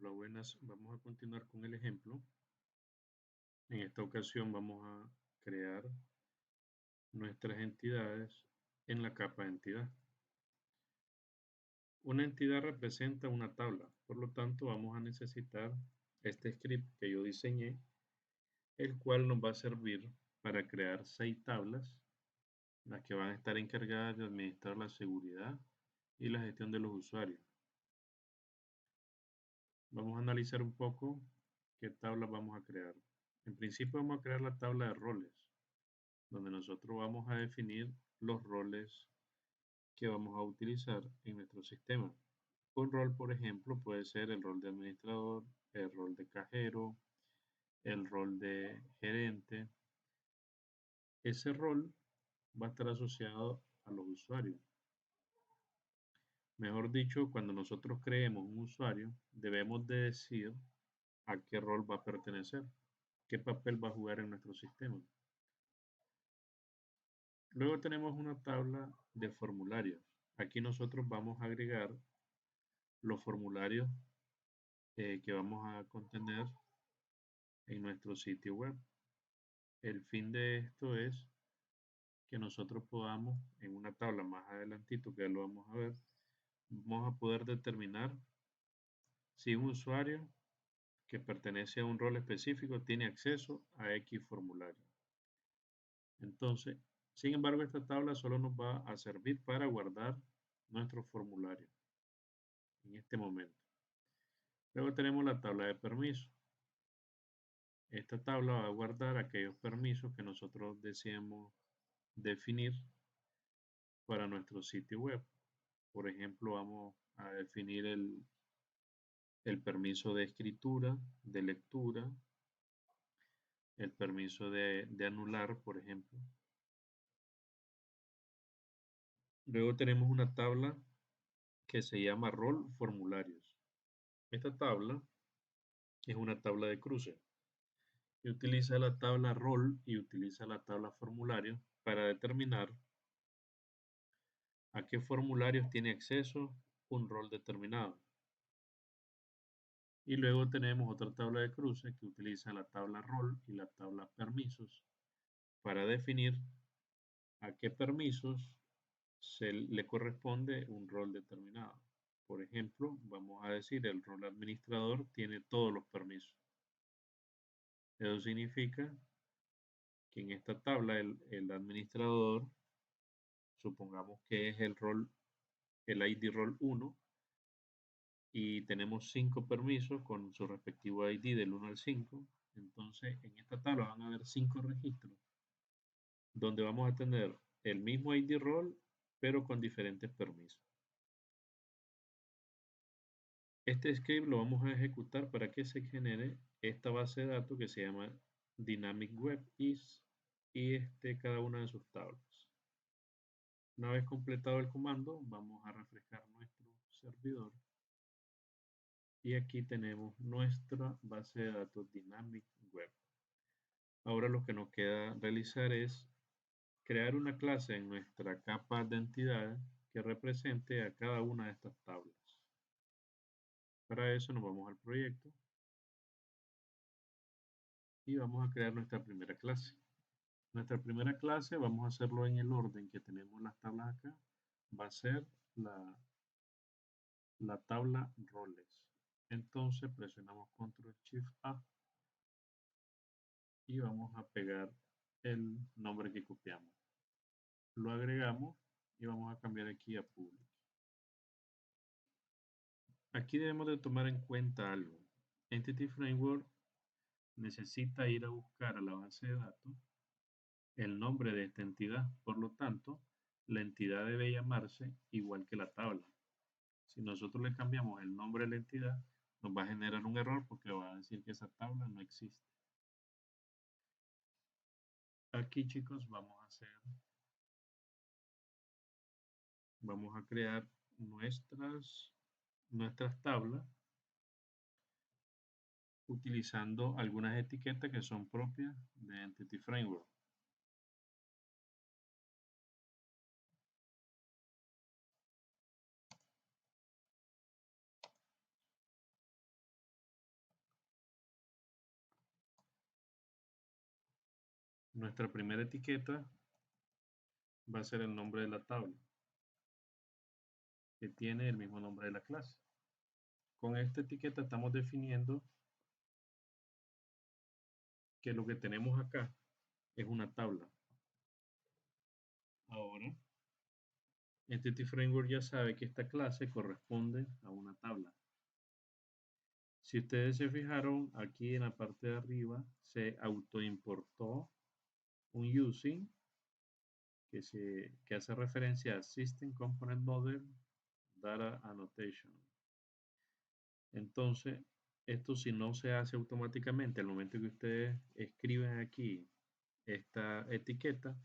Hola, buenas. Vamos a continuar con el ejemplo. En esta ocasión vamos a crear nuestras entidades en la capa de entidad. Una entidad representa una tabla, por lo tanto vamos a necesitar este script que yo diseñé, el cual nos va a servir para crear 6 tablas, las que van a estar encargadas de administrar la seguridad y la gestión de los usuarios. Vamos a analizar un poco qué tablas vamos a crear. En principio vamos a crear la tabla de roles, donde nosotros vamos a definir los roles que vamos a utilizar en nuestro sistema. Un rol, por ejemplo, puede ser el rol de administrador, el rol de cajero, el rol de gerente. Ese rol va a estar asociado a los usuarios. Mejor dicho, cuando nosotros creemos un usuario, debemos de decir a qué rol va a pertenecer, qué papel va a jugar en nuestro sistema. Luego tenemos una tabla de formularios. Aquí nosotros vamos a agregar los formularios que vamos a contener en nuestro sitio web. El fin de esto es que nosotros podamos, en una tabla más adelantito, que ya lo vamos a ver, vamos a poder determinar si un usuario que pertenece a un rol específico tiene acceso a X formulario. Entonces, sin embargo, esta tabla solo nos va a servir para guardar nuestro formulario en este momento. Luego tenemos la tabla de permisos. Esta tabla va a guardar aquellos permisos que nosotros deseemos definir para nuestro sitio web. Por ejemplo, vamos a definir el permiso de escritura, de lectura, el permiso de anular, por ejemplo. Luego tenemos una tabla que se llama rol formularios. Esta tabla es una tabla de cruce y utiliza la tabla rol y utiliza la tabla formulario para determinar a qué formularios tiene acceso un rol determinado. Y luego tenemos otra tabla de cruce que utiliza la tabla rol y la tabla permisos para definir a qué permisos se le corresponde un rol determinado. Por ejemplo, vamos a decir el rol administrador tiene todos los permisos. Eso significa que en esta tabla el administrador, supongamos que es el ID rol 1, y tenemos 5 permisos con su respectivo ID del 1 al 5. Entonces, en esta tabla van a haber 5 registros donde vamos a tener el mismo ID rol, pero con diferentes permisos. Este script lo vamos a ejecutar para que se genere esta base de datos que se llama Dynamic Web Is y cada una de sus tablas. Una vez completado el comando, vamos a refrescar nuestro servidor. Y aquí tenemos nuestra base de datos Dynamic Web. Ahora lo que nos queda realizar es crear una clase en nuestra capa de entidades que represente a cada una de estas tablas. Para eso nos vamos al proyecto y vamos a crear nuestra primera clase. Nuestra primera clase vamos a hacerlo en el orden que tenemos las tablas acá. Va a ser la tabla roles. Entonces presionamos Control Shift A y vamos a pegar el nombre que copiamos. Lo agregamos y vamos a cambiar aquí a Public. Aquí debemos de tomar en cuenta algo. Entity Framework necesita ir a buscar a la base de datos el nombre de esta entidad. Por lo tanto, la entidad debe llamarse igual que la tabla. Si nosotros le cambiamos el nombre de la entidad, nos va a generar un error porque va a decir que esa tabla no existe. Aquí, chicos, vamos a crear nuestras tablas utilizando algunas etiquetas que son propias de Entity Framework. Nuestra primera etiqueta va a ser el nombre de la tabla, que tiene el mismo nombre de la clase. Con esta etiqueta estamos definiendo que lo que tenemos acá es una tabla. Ahora, Entity Framework ya sabe que esta clase corresponde a una tabla. Si ustedes se fijaron, aquí en la parte de arriba se autoimportó un using que hace referencia a System Component Model Data Annotation. Entonces, esto si no se hace automáticamente, al momento que ustedes escriben aquí esta etiqueta,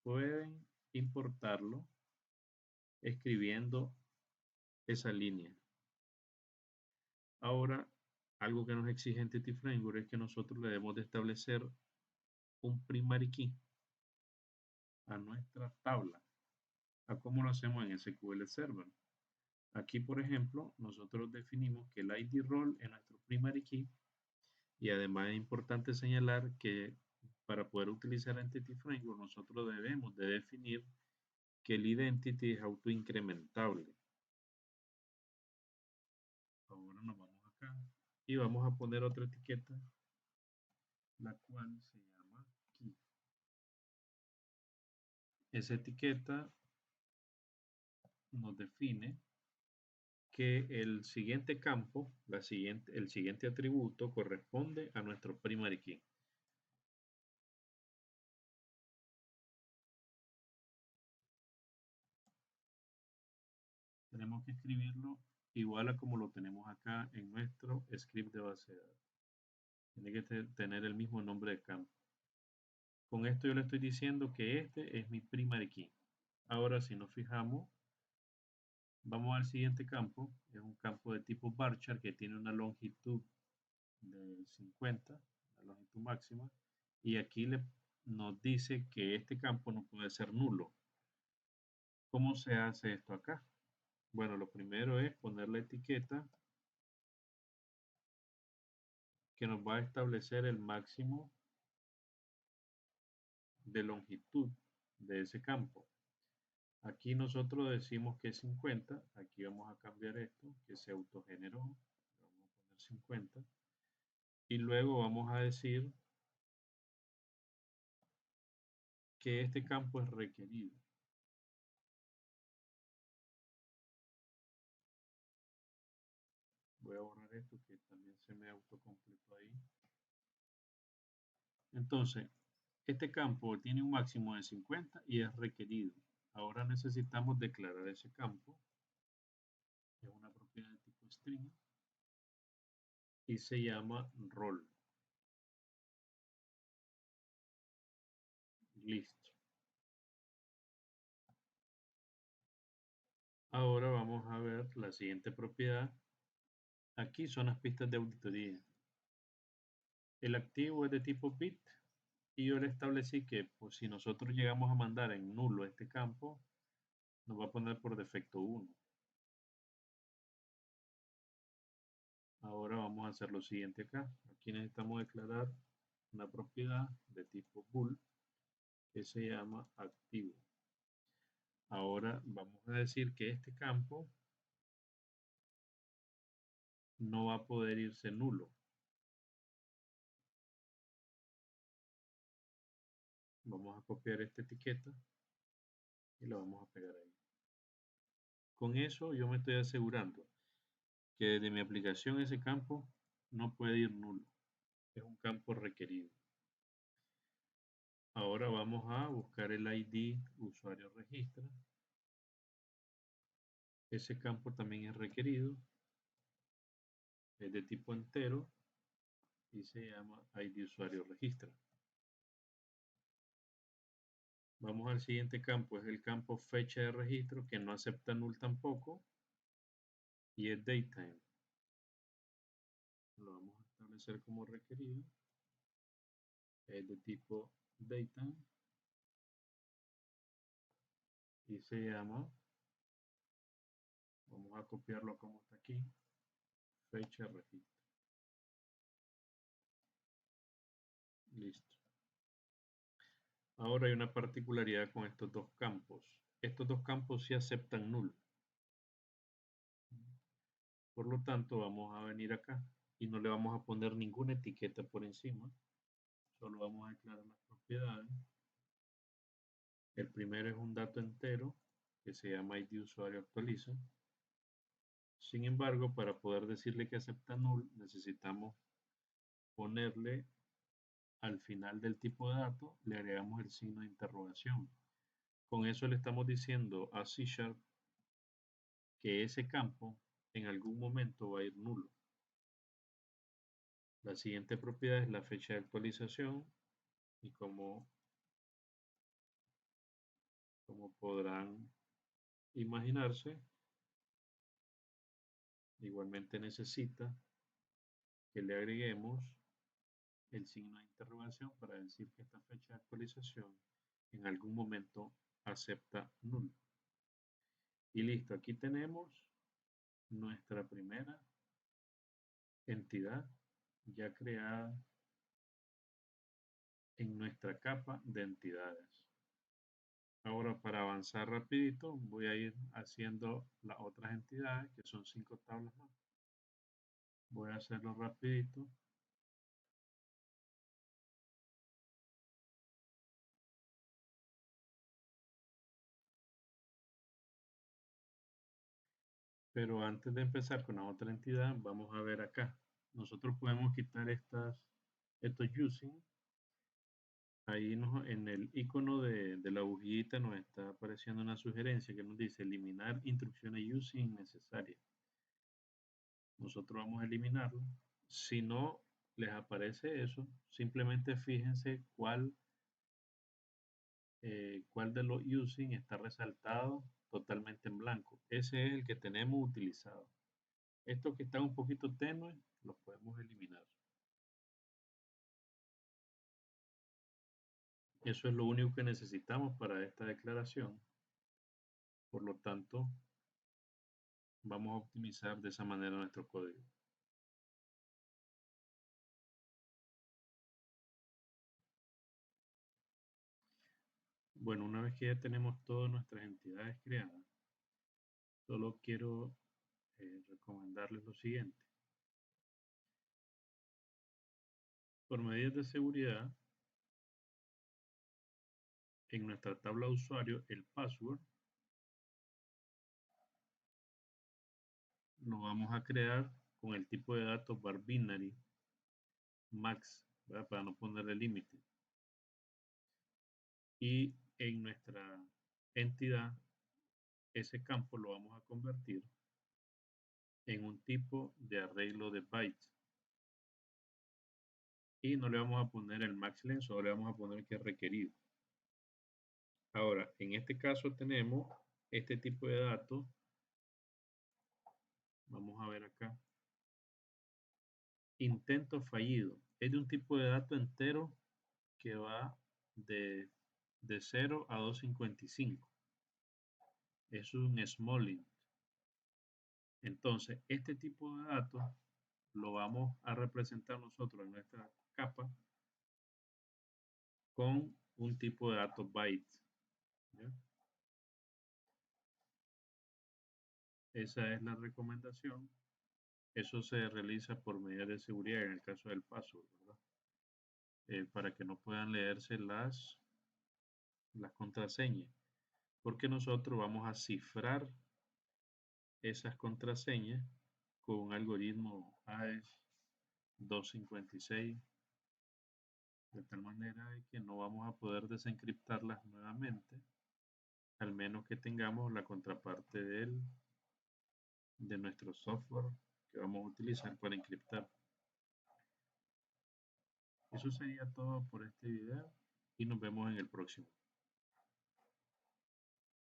pueden importarlo escribiendo esa línea. Ahora, algo que nos exige Entity Framework es que nosotros le debemos de establecer un primary key a nuestra tabla, a cómo lo hacemos en SQL Server. Aquí, por ejemplo, nosotros definimos que el ID role es nuestro primary key y además es importante señalar que para poder utilizar Entity Framework nosotros debemos de definir que el identity es autoincrementable. Ahora nos vamos acá y vamos a poner otra etiqueta, la cual se llama key. Esa etiqueta nos define que el siguiente campo, el siguiente atributo corresponde a nuestro primary key. Tenemos que escribirlo igual a como lo tenemos acá en nuestro script de base de datos. Tiene que tener el mismo nombre de campo. Con esto yo le estoy diciendo que este es mi primary key. Ahora, si nos fijamos, vamos al siguiente campo. Es un campo de tipo varchar que tiene una longitud de 50, la longitud máxima. Y aquí nos dice que este campo no puede ser nulo. ¿Cómo se hace esto acá? Bueno, lo primero es poner la etiqueta que nos va a establecer el máximo de longitud de ese campo. Aquí nosotros decimos que es 50, aquí vamos a cambiar esto, que se autogeneró, vamos a poner 50, y luego vamos a decir que este campo es requerido. Voy a borrar esto que también se me autocompletó ahí. Entonces, este campo tiene un máximo de 50 y es requerido. Ahora necesitamos declarar ese campo. Es una propiedad de tipo string y se llama role. Listo. Ahora vamos a ver la siguiente propiedad. Aquí son las pistas de auditoría. El activo es de tipo bit y yo le establecí que pues, si nosotros llegamos a mandar en nulo este campo, nos va a poner por defecto 1. Ahora vamos a hacer lo siguiente acá. Aquí necesitamos declarar una propiedad de tipo bool que se llama activo. Ahora vamos a decir que este campo no va a poder irse nulo. Vamos a copiar esta etiqueta y la vamos a pegar ahí. Con eso yo me estoy asegurando que desde mi aplicación ese campo no puede ir nulo. Es un campo requerido. Ahora vamos a buscar el ID usuario registra. Ese campo también es requerido. Es de tipo entero y se llama ID usuario registra. Vamos al siguiente campo, es el campo fecha de registro que no acepta null tampoco y es datetime. Lo vamos a establecer como requerido. Es de tipo datetime y se llama, vamos a copiarlo como está aquí, fecha de registro. Listo. Ahora hay una particularidad con estos dos campos. Estos dos campos sí aceptan null. Por lo tanto, vamos a venir acá y no le vamos a poner ninguna etiqueta por encima. Solo vamos a declarar las propiedades. El primero es un dato entero que se llama id usuario actualiza. Sin embargo, para poder decirle que acepta null, necesitamos ponerle al final del tipo de dato, le agregamos el signo de interrogación. Con eso le estamos diciendo a C# que ese campo en algún momento va a ir nulo. La siguiente propiedad es la fecha de actualización y como podrán imaginarse, igualmente necesita que le agreguemos el signo de interrogación para decir que esta fecha de actualización en algún momento acepta null. Y listo, aquí tenemos nuestra primera entidad ya creada en nuestra capa de entidades. Ahora, para avanzar rapidito, voy a ir haciendo las otras entidades, que son 5 tablas más. Voy a hacerlo rapidito. Pero antes de empezar con la otra entidad, vamos a ver acá. Nosotros podemos quitar estos using. Ahí en el icono de la bujita nos está apareciendo una sugerencia que nos dice eliminar instrucciones using innecesarias. Nosotros vamos a eliminarlo. Si no les aparece eso, simplemente fíjense cuál de los using está resaltado totalmente en blanco. Ese es el que tenemos utilizado. Estos que están un poquito tenues los podemos eliminar. Eso es lo único que necesitamos para esta declaración. Por lo tanto, vamos a optimizar de esa manera nuestro código. Bueno, una vez que ya tenemos todas nuestras entidades creadas, solo quiero recomendarles lo siguiente. Por medidas de seguridad, en nuestra tabla de usuario, el password lo vamos a crear con el tipo de datos var binary max, ¿verdad? Para no ponerle límite. Y en nuestra entidad, ese campo lo vamos a convertir en un tipo de arreglo de bytes. Y no le vamos a poner el max length, solo le vamos a poner que es requerido. Ahora, en este caso tenemos este tipo de datos. Vamos a ver acá. Intento fallido. Es de un tipo de dato entero que va de 0 a 255. Es un small int. Entonces, este tipo de datos lo vamos a representar nosotros en nuestra capa con un tipo de datos bytes. ¿Ya? Esa es la recomendación. Eso se realiza por medidas de seguridad en el caso del password, ¿verdad? Para que no puedan leerse las contraseñas, porque nosotros vamos a cifrar esas contraseñas con un algoritmo AES 256, de tal manera que no vamos a poder desencriptarlas nuevamente, al menos que tengamos la contraparte de nuestro software que vamos a utilizar para encriptar. Eso sería todo por este video y nos vemos en el próximo.